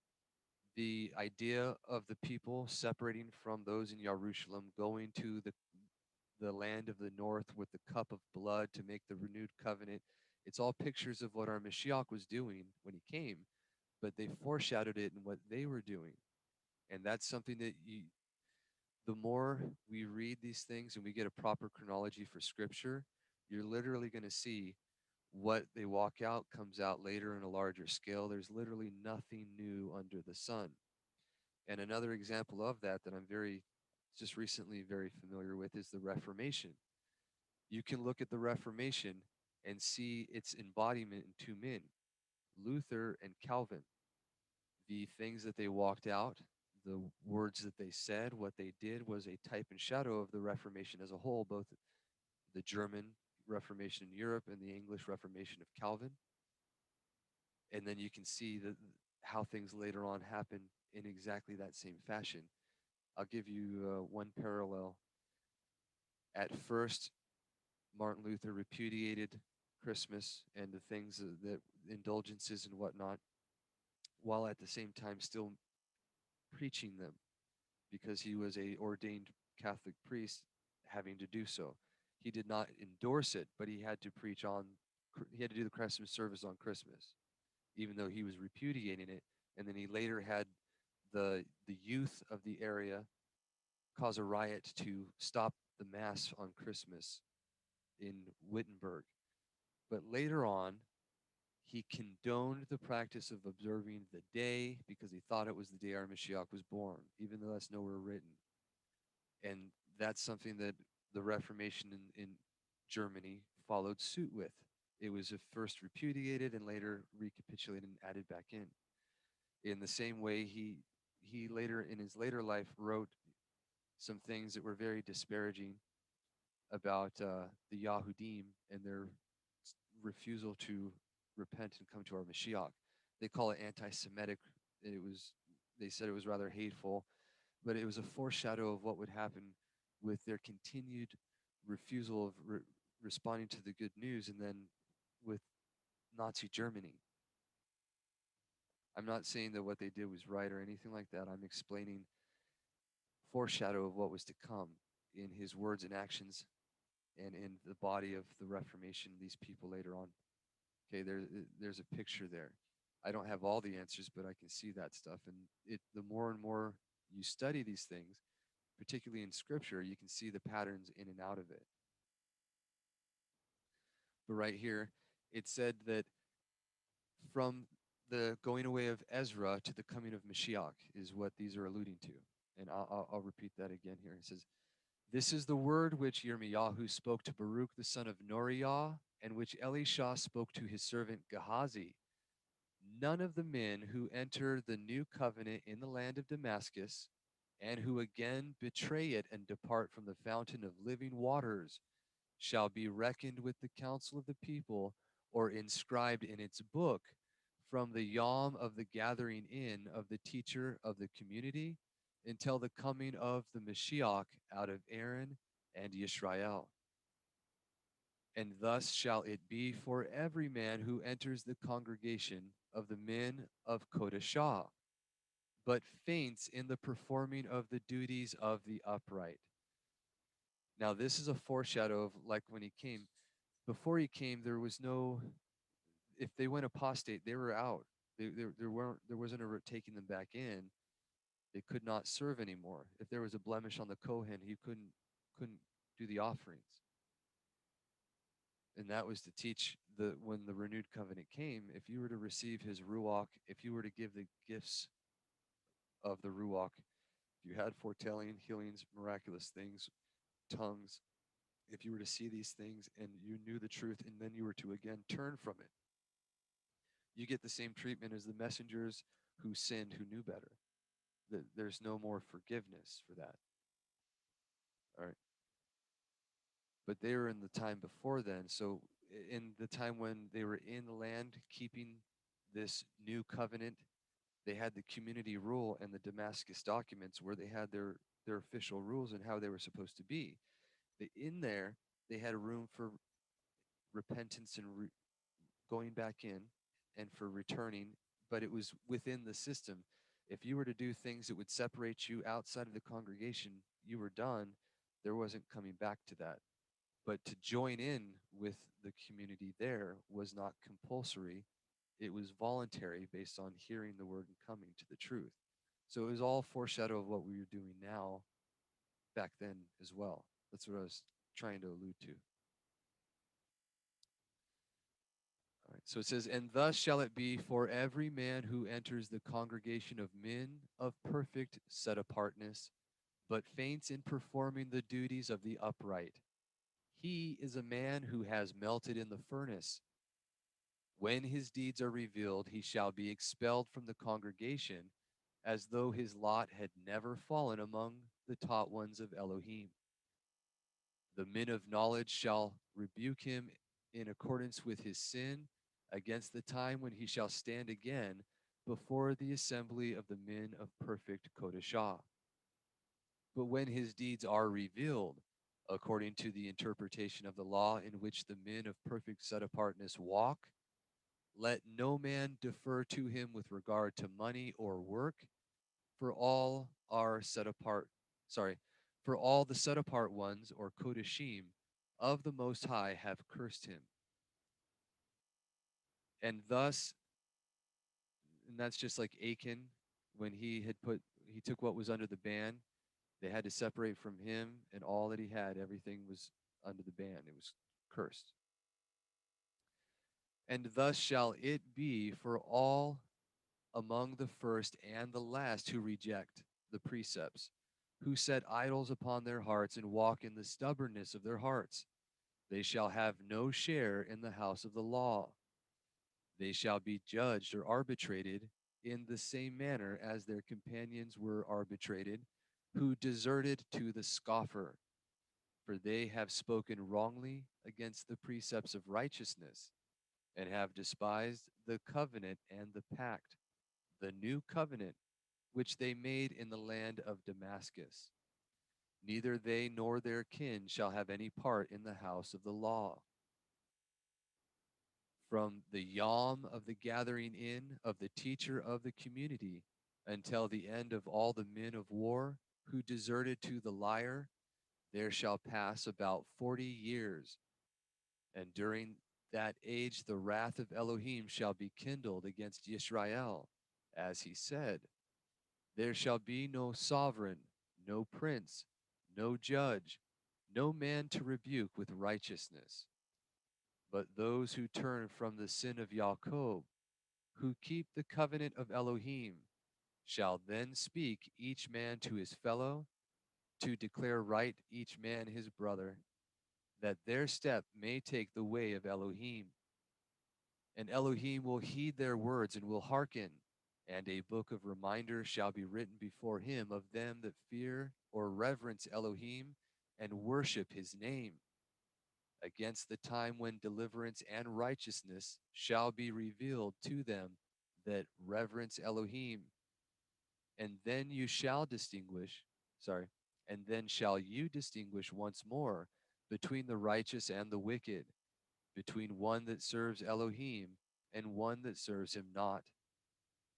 The idea of the people separating from those in Jerusalem, going to the land of the north with the cup of blood to make the renewed covenant. It's all pictures of what our Mashiach was doing when he came, but they foreshadowed it in what they were doing. And that's something that the more we read these things and we get a proper chronology for scripture, you're literally going to see what they walk out comes out later in a larger scale. There's literally nothing new under the sun. And another example of that I'm just recently very familiar with is the Reformation. You can look at the Reformation and see its embodiment in two men, Luther and Calvin. The things that they walked out, the words that they said, what they did was a type and shadow of the Reformation as a whole, both the German Reformation in Europe and the English Reformation of Calvin. And then you can see how things later on happen in exactly that same fashion. I'll give you one parallel. At first, Martin Luther repudiated Christmas and the things that indulgences and whatnot, while at the same time still preaching them, because he was a ordained Catholic priest having to do so. He did not endorse it, but he had to preach on. He had to do the Christmas service on Christmas, even though he was repudiating it. And then he later had the youth of the area cause a riot to stop the mass on Christmas in Wittenberg. But later on, he condoned the practice of observing the day because he thought it was the day our Mashiach was born, even though that's nowhere written. And that's something that the Reformation in Germany followed suit with. It was at first repudiated and later recapitulated and added back in. In the same way, he later in his later life wrote some things that were very disparaging about the Yahudim and their refusal to repent and come to our Mashiach. They call it anti-Semitic. They said it was rather hateful, but it was a foreshadow of what would happen with their continued refusal of responding to the good news, and then with Nazi Germany. I'm not saying that what they did was right or anything like that. I'm explaining foreshadow of what was to come in his words and actions and in the body of the Reformation, these people later on. Okay, there's a picture there. I don't have all the answers, but I can see that stuff. And the more and more you study these things, particularly in scripture, you can see the patterns in and out of it. But right here, it said that from the going away of Ezra to the coming of Mashiach is what these are alluding to. And I'll repeat that again here. It says, "This is the word which Yirmiyahu spoke to Baruch the son of Noriah, and which Elisha spoke to his servant Gehazi. None of the men who enter the new covenant in the land of Damascus, and who again betray it and depart from the fountain of living waters, shall be reckoned with the counsel of the people, or inscribed in its book, from the yom of the gathering in of the teacher of the community, until the coming of the Mashiach out of Aaron and Yisrael. And thus shall it be for every man who enters the congregation of the men of Kodashah, but faints in the performing of the duties of the upright." Now, this is a foreshadow of like when he came. Before he came, there was no, if they went apostate, they were out. There wasn't a taking them back in. They could not serve anymore. If there was a blemish on the Kohen, he couldn't do the offerings. And that was to teach when the renewed covenant came, if you were to receive his ruach, if you were to give the gifts of the Ruach. If you had foretelling, healings, miraculous things, tongues, if you were to see these things and you knew the truth and then you were to again turn from it, you get the same treatment as the messengers who sinned, who knew better. There's no more forgiveness for that. All right. But they were in the time before then. So in the time when they were in the land keeping this new covenant, they had the community rule and the Damascus documents where they had their official rules and how they were supposed to be. In there, they had room for repentance and going back in and for returning, but it was within the system. If you were to do things that would separate you outside of the congregation, you were done. There wasn't coming back to that. But to join in with the community there was not compulsory. It was voluntary based on hearing the word and coming to the truth. So it was all foreshadow of what we were doing now back then as well. That's what I was trying to allude to. All right, so it says, and thus shall it be for every man who enters the congregation of men of perfect set apartness, but faints in performing the duties of the upright. He is a man who has melted in the furnace. When his deeds are revealed, he shall be expelled from the congregation, as though his lot had never fallen among the taught ones of Elohim. The men of knowledge shall rebuke him in accordance with his sin, against the time when he shall stand again before the assembly of the men of perfect Kodashah. But when his deeds are revealed, according to the interpretation of the law in which the men of perfect set apartness walk, let no man defer to him with regard to money or work, for all are set apart. For all the set apart ones, or Kodashim, of the Most High have cursed him. And thus, and that's just like Achan, when he took what was under the ban, they had to separate from him, and all that he had, everything was under the ban. It was cursed. And thus shall it be for all among the first and the last who reject the precepts, who set idols upon their hearts and walk in the stubbornness of their hearts. They shall have no share in the house of the law. They shall be judged or arbitrated in the same manner as their companions were arbitrated, who deserted to the scoffer. For they have spoken wrongly against the precepts of righteousness, and have despised the covenant and the pact, the new covenant which they made in the land of Damascus. Neither they nor their kin shall have any part in the house of the law. From the yom of the gathering in of the teacher of the community until the end of all the men of war who deserted to the liar, there shall pass about 40 years. And during that age the wrath of Elohim shall be kindled against Yisrael, as he said, there shall be no sovereign, no prince, no judge, no man to rebuke with righteousness. But those who turn from the sin of Jacob, who keep the covenant of Elohim, shall then speak each man to his fellow, to declare right each man his brother, that their step may take the way of Elohim. And Elohim will heed their words and will hearken, and a book of reminders shall be written before him of them that fear or reverence Elohim and worship his name, against the time when deliverance and righteousness shall be revealed to them that reverence Elohim. And then you shall distinguish, and then shall you distinguish once more between the righteous and the wicked, between one that serves Elohim and one that serves him not.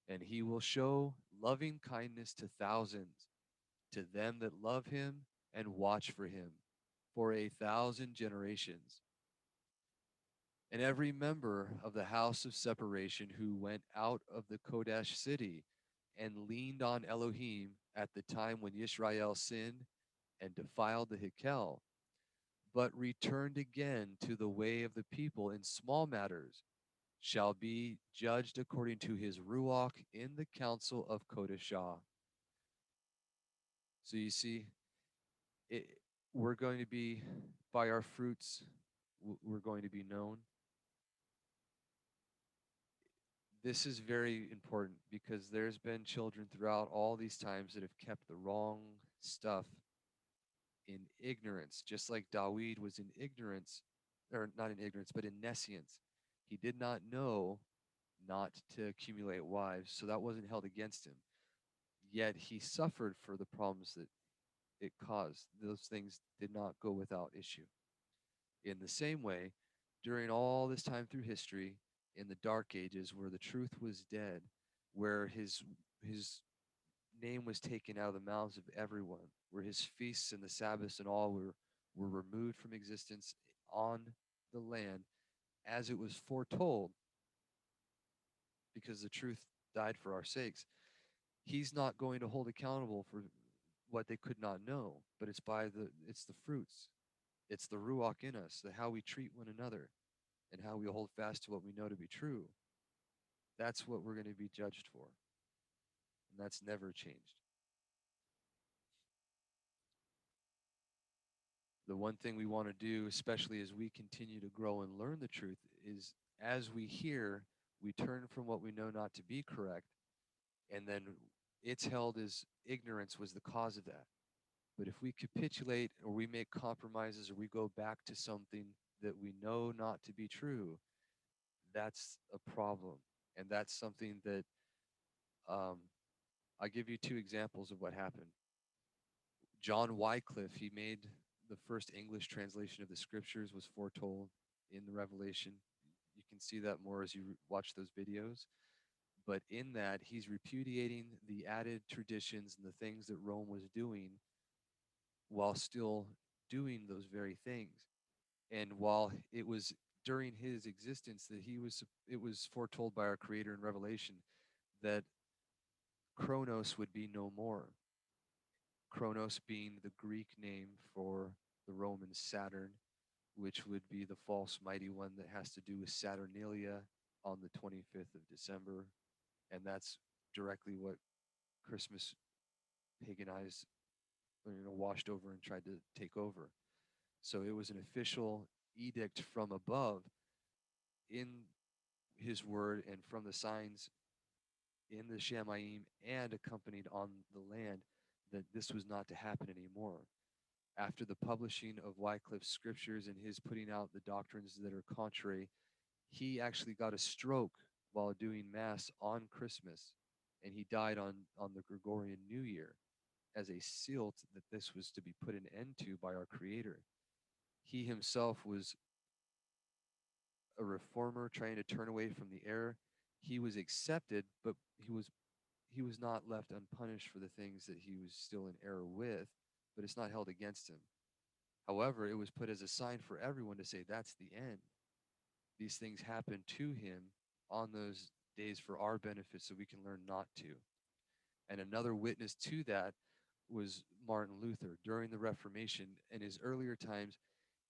And he will show loving kindness to thousands, to them that love him and watch for him for 1,000 generations. And every member of the house of separation who went out of the Kodesh city and leaned on Elohim at the time when Yisrael sinned and defiled the Hikkel, but returned again to the way of the people in small matters, shall be judged according to his ruach in the council of Kodashah. So you see, it, we're going to be, by our fruits, we're going to be known. This is very important because there's been children throughout all these times that have kept the wrong stuff in ignorance, just like Dawid was in ignorance, or not in ignorance, but in nescience. He did not know not to accumulate wives, so that wasn't held against him. Yet he suffered for the problems that it caused. Those things did not go without issue. In the same way, during all this time through history, in the dark ages where the truth was dead, where his name was taken out of the mouths of everyone, where his feasts and the Sabbaths and all were removed from existence on the land as it was foretold, because the truth died for our sakes. He's not going to hold accountable for what they could not know, but it's the fruits. It's the ruach in us, the how we treat one another and how we hold fast to what we know to be true. That's what we're going to be judged for. And that's never changed. The one thing we want to do, especially as we continue to grow and learn the truth, is as we hear, we turn from what we know not to be correct, and then it's held as ignorance was the cause of that. But if we capitulate or we make compromises or we go back to something that we know not to be true, that's a problem. And that's something that um, I'll give you two examples of what happened. John Wycliffe, he made the first English translation of the scriptures, was foretold in the Revelation. You can see that more as you watch those videos. But in that, he's repudiating the added traditions and the things that Rome was doing while still doing those very things. And while it was during his existence that it was foretold by our Creator in Revelation that Chronos would be no more. Chronos being the Greek name for the Roman Saturn, which would be the false mighty one that has to do with Saturnalia on the 25th of December. And that's directly what Christmas paganized, washed over and tried to take over. So it was an official edict from above in his word and from the signs in the Shamayim and accompanied on the land that this was not to happen anymore. After the publishing of Wycliffe's scriptures and his putting out the doctrines that are contrary, he actually got a stroke while doing Mass on Christmas, and he died on the Gregorian New Year as a seal that this was to be put an end to by our Creator. He himself was a reformer trying to turn away from the error. He was accepted, but he was not left unpunished for the things that he was still in error with, but it's not held against him. However, it was put as a sign for everyone to say that's the end. These things happened to him on those days for our benefit so we can learn not to. And another witness to that was Martin Luther. During the Reformation, in his earlier times,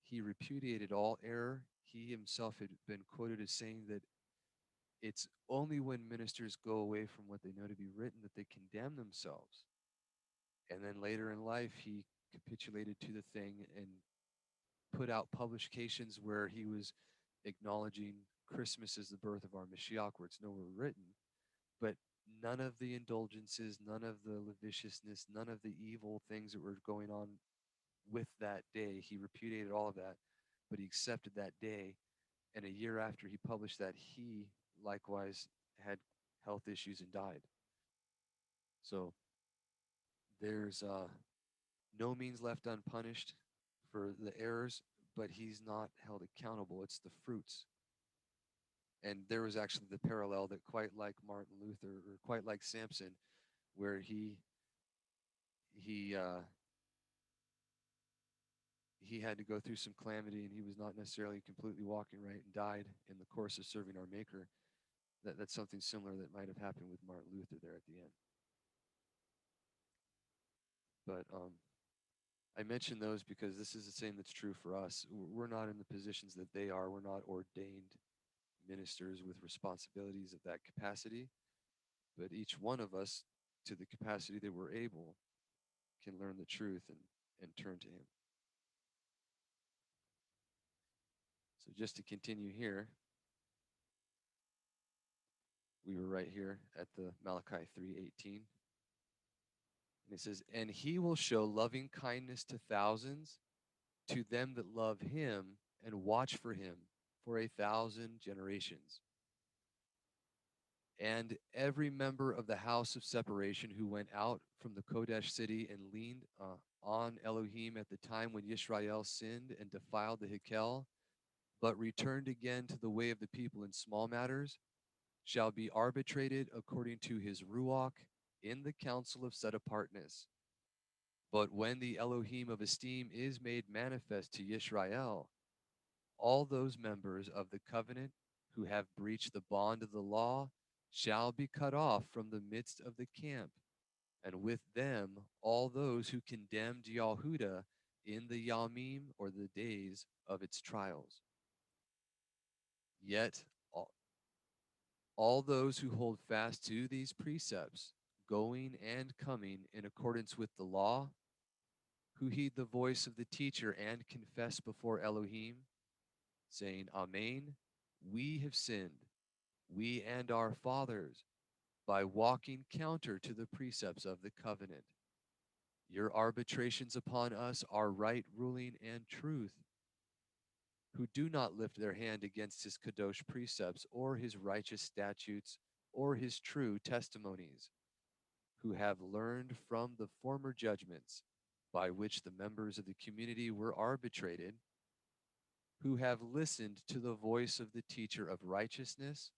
he repudiated all error. He himself had been quoted as saying that it's only when ministers go away from what they know to be written that they condemn themselves. And then later in life, he capitulated to the thing and put out publications where he was acknowledging Christmas as the birth of our Mashiach, where it's nowhere written. But none of the indulgences, none of the lasciviousness, none of the evil things that were going on with that day, he repudiated all of that, but he accepted that day. And a year after he published that, he likewise had health issues and died. So there's no means left unpunished for the errors, but he's not held accountable. It's the fruits. And there was actually the parallel that quite like Martin Luther or quite like Samson, where he had to go through some calamity and he was not necessarily completely walking right and died in the course of serving our Maker. That's something similar that might have happened with Martin Luther there at the end. But I mention those because this is the same that's true for us. We're not in the positions that they are. We're not ordained ministers with responsibilities of that capacity. But each one of us, to the capacity that we're able, can learn the truth and turn to him. So just to continue here, we were right here at the Malachi 3:18. And it says, "And he will show loving kindness to thousands, to them that love him and watch for him for 1,000 generations. And every member of the house of separation who went out from the Kodesh city and leaned on Elohim at the time when Yisrael sinned and defiled the Hikkel, but returned again to the way of the people in small matters, shall be arbitrated according to his ruach in the council of set apartness. But when the Elohim of esteem is made manifest to Yisrael, all those members of the covenant who have breached the bond of the law shall be cut off from the midst of the camp, and with them all those who condemned Yahudah in the Yamim, or the days of its trials. Yet all those who hold fast to these precepts, going and coming in accordance with the law, who heed the voice of the teacher and confess before Elohim, saying, Amen, we have sinned, we and our fathers, by walking counter to the precepts of the covenant. Your arbitrations upon us are right ruling and truth, who do not lift their hand against his kadosh precepts or his righteous statutes or his true testimonies, who have learned from the former judgments by which the members of the community were arbitrated, who have listened to the voice of the teacher of righteousness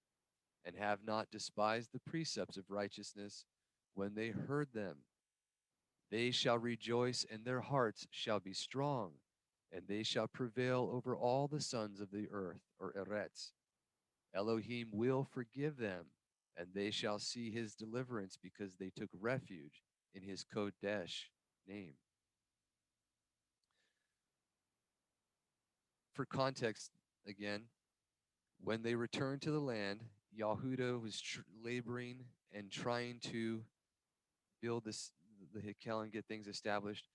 and have not despised the precepts of righteousness when they heard them. They shall rejoice and their hearts shall be strong, and they shall prevail over all the sons of the earth, or Eretz. Elohim will forgive them, and they shall see his deliverance because they took refuge in his Kodesh name. For context, again, when they returned to the land, Yahudah was laboring and trying to build the Hikkel and get things established.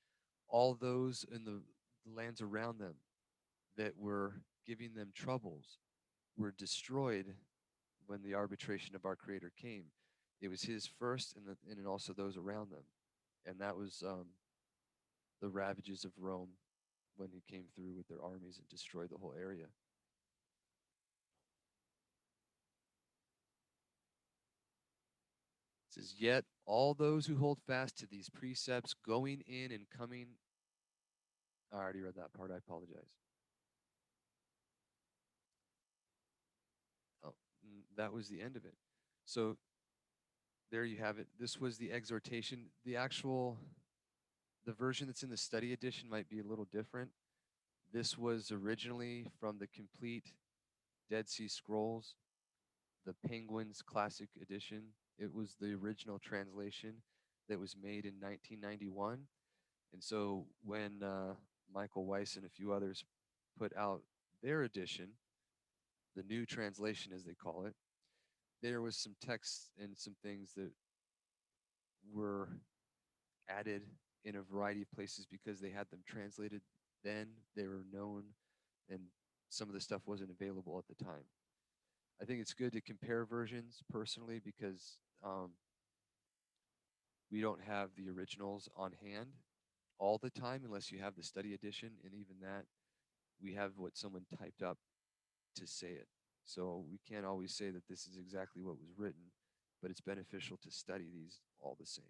All those in the lands around them that were giving them troubles were destroyed when the arbitration of our Creator came. It was his first, and also those around them. And that was the ravages of Rome when he came through with their armies and destroyed the whole area. It says, yet all those who hold fast to these precepts, going in and coming. I already read that part. I apologize. Oh, that was the end of it. So there you have it. This was the exhortation. The version that's in the study edition might be a little different. This was originally from the complete Dead Sea Scrolls, the Penguin's Classic Edition. It was the original translation that was made in 1991. And so when Michael Weiss and a few others put out their edition, the new translation as they call it, there was some text and some things that were added in a variety of places because they had them translated then, they were known, and some of the stuff wasn't available at the time. I think it's good to compare versions personally because we don't have the originals on hand all the time unless you have the study edition, and even that, we have what someone typed up to say it. So we can't always say that this is exactly what was written, but it's beneficial to study these all the same.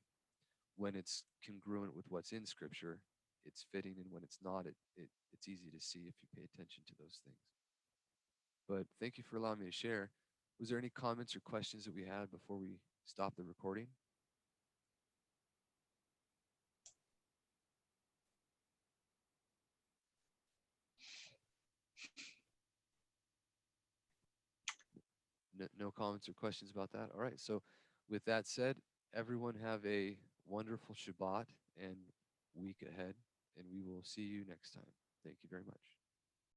When it's congruent with what's in Scripture, it's fitting, and when it's not, it's easy to see if you pay attention to those things. But thank you for allowing me to share. Was there any comments or questions that we had before we stop the recording? No comments or questions about that? All right. So with that said, everyone have a wonderful Shabbat and week ahead, and we will see you next time. Thank you very much.